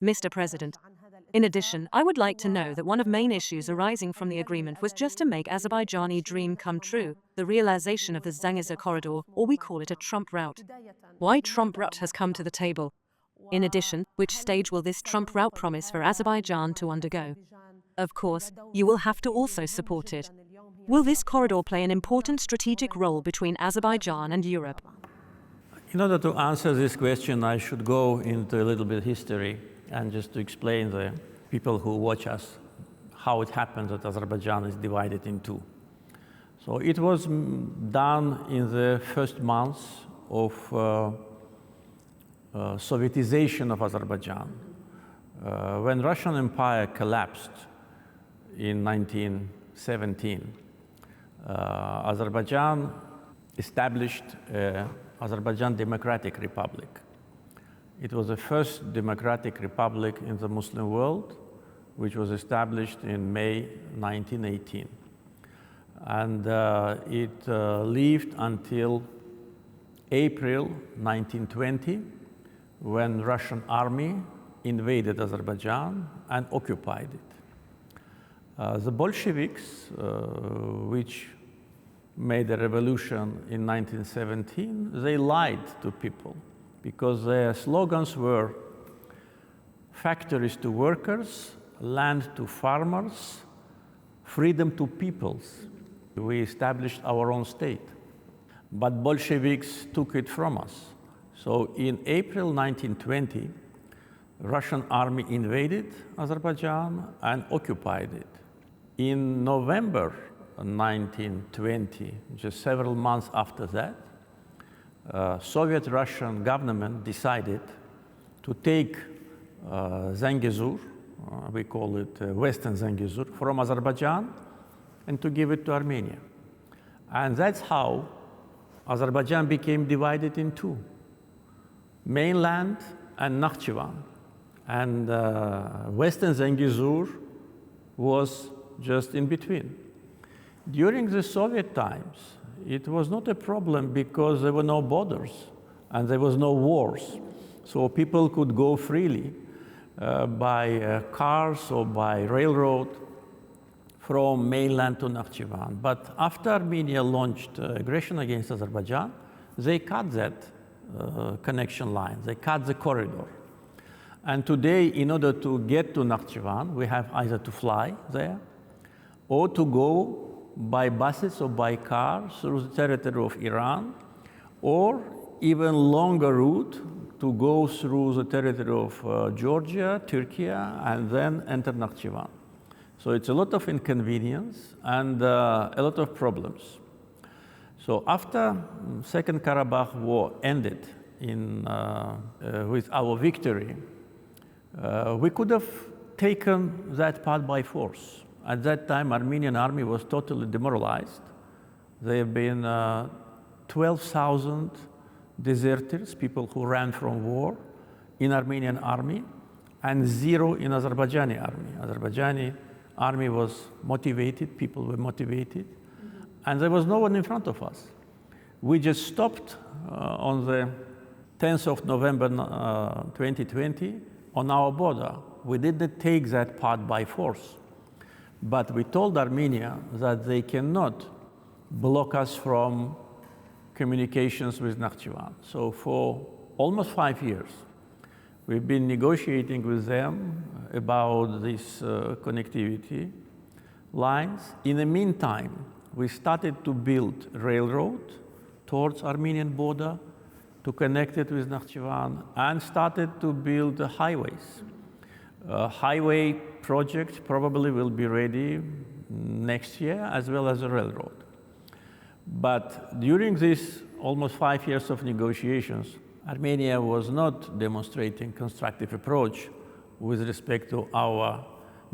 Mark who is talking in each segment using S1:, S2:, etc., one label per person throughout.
S1: Mr. President, in addition, I would like to know that one of main issues arising from the agreement was just to make Azerbaijani dream come true, the realization of the Zangezur corridor, or we call it a Trump route. Why Trump route has come to the table? In addition, which stage will this Trump route promise for Azerbaijan to undergo? Of course, you will have to also support it. Will this corridor play an important strategic role between Azerbaijan and Europe?
S2: In order to answer this question, I should go into a little bit of history and just to explain the people who watch us how it happened that Azerbaijan is divided in two. So it was done in the first months of Sovietization of Azerbaijan. When Russian Empire collapsed in 1917, Azerbaijan established Azerbaijan Democratic Republic. It was the first democratic republic in the Muslim world, which was established in May 1918. And it lived until April 1920, when Russian army invaded Azerbaijan and occupied it. The Bolsheviks, which made a revolution in 1917, they lied to people because their slogans were factories to workers, land to farmers, freedom to peoples. We established our own state. But Bolsheviks took it from us. So in April 1920, Russian army invaded Azerbaijan and occupied it. In November 1920, just several months after that, Soviet Russian government decided to take Zangezur, we call it Western Zangezur, from Azerbaijan and to give it to Armenia. And that's how Azerbaijan became divided in two, mainland and Nakhchivan. And Western Zangezur was just in between. During the Soviet times, it was not a problem because there were no borders and there was no wars. So people could go freely by cars or by railroad from mainland to Nakhchivan. But after Armenia launched aggression against Azerbaijan, they cut that connection line, they cut the corridor. And today, in order to get to Nakhchivan, we have either to fly there or to go by buses or by car through the territory of Iran, or even longer route to go through the territory of Georgia, Turkey, and then enter Nakhchivan. So it's a lot of inconvenience and a lot of problems. So after Second Karabakh War ended with our victory, we could have taken that part by force. At that time, Armenian army was totally demoralized. There have been 12,000 deserters, people who ran from war, in Armenian army, and 0 in Azerbaijani army. Azerbaijani army was motivated, people were motivated, and there was no one in front of us. We just stopped on the 10th of November 2020 on our border. We didn't take that part by force. But we told Armenia that they cannot block us from communications with Nakhchivan. So for almost 5 years, we've been negotiating with them about these connectivity lines. In the meantime, we started to build railroad towards Armenian border to connect it with Nakhchivan, and started to build highways. Highway project probably will be ready next year, as well as a railroad. But during these almost 5 years of negotiations, Armenia was not demonstrating constructive approach with respect to our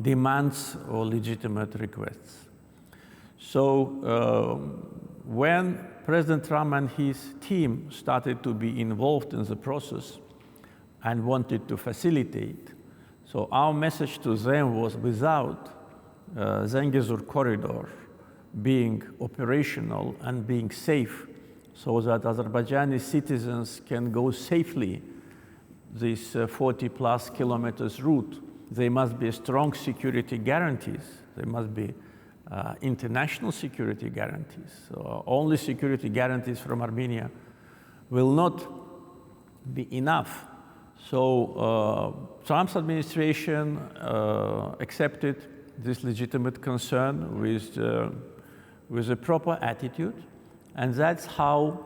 S2: demands or legitimate requests. So when President Trump and his team started to be involved in the process and wanted to facilitate, so our message to them was, without Zangezur corridor being operational and being safe so that Azerbaijani citizens can go safely this 40 plus kilometers route, there must be strong security guarantees. There must be international security guarantees. So only security guarantees from Armenia will not be enough. So Trump's administration accepted this legitimate concern with a proper attitude, and that's how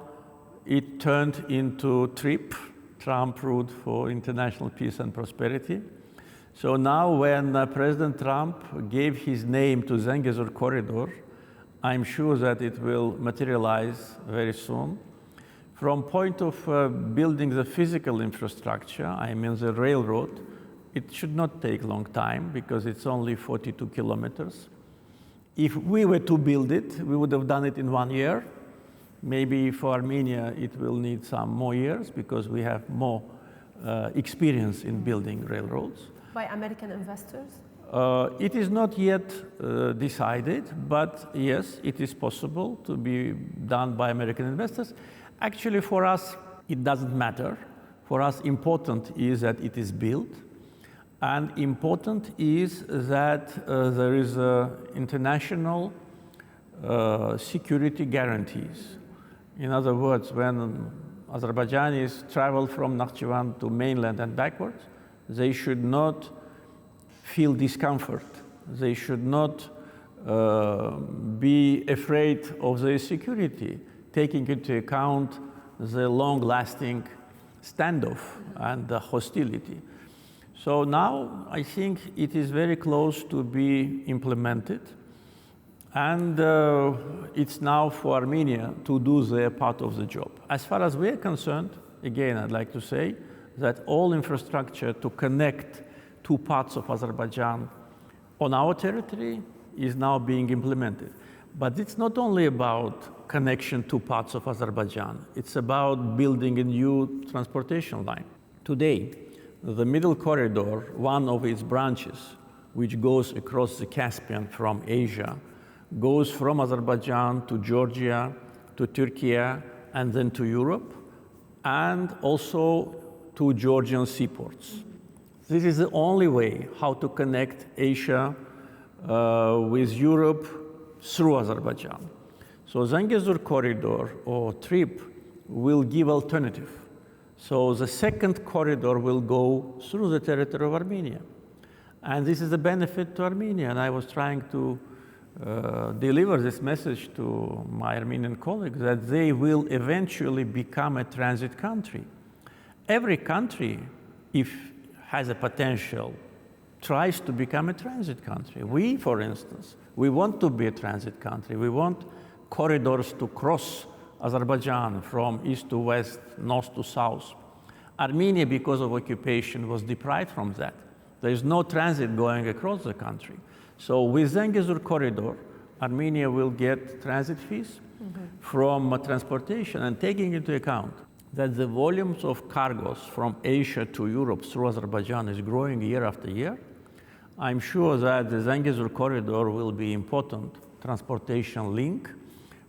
S2: it turned into TRIP, Trump Route for International Peace and Prosperity. So now when President Trump gave his name to Zangezur corridor, I'm sure that it will materialize very soon. From point of building the physical infrastructure, I mean the railroad, it should not take a long time because it's only 42 kilometers. If we were to build it, we would have done it in 1 year. Maybe for Armenia, it will need some more years because we have more experience in building railroads.
S3: By American investors?
S2: It is not yet decided, but yes, it is possible to be done by American investors. Actually, for us, it doesn't matter. For us, important is that it is built. And important is that there is international security guarantees. In other words, when Azerbaijanis travel from Nakhchivan to mainland and backwards, they should not feel discomfort. They should not be afraid of their security, taking into account the long-lasting standoff and the hostility. So now I think it is very close to be implemented, and it's now for Armenia to do their part of the job. As far as we're concerned, again, I'd like to say that all infrastructure to connect two parts of Azerbaijan on our territory is now being implemented. But it's not only about connection to parts of Azerbaijan, it's about building a new transportation line. Today, the Middle Corridor, one of its branches, which goes across the Caspian from Asia, goes from Azerbaijan to Georgia, to Turkey, and then to Europe, and also to Georgian seaports. This is the only way how to connect Asia with Europe through Azerbaijan. So Zangezur corridor or TRIP will give alternative. So the second corridor will go through the territory of Armenia. And this is a benefit to Armenia. And I was trying to deliver this message to my Armenian colleagues that they will eventually become a transit country. Every country, if has a potential, tries to become a transit country. We, for instance, we want to be a transit country. We want corridors to cross Azerbaijan from east to west, north to south. Armenia, because of occupation, was deprived from that. There is no transit going across the country. So with Zangezur corridor, Armenia will get transit fees from transportation, and taking into account that the volumes of cargoes from Asia to Europe through Azerbaijan is growing year after year, I'm sure that the Zangezur corridor will be important transportation link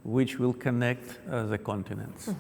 S2: which will connect the continents.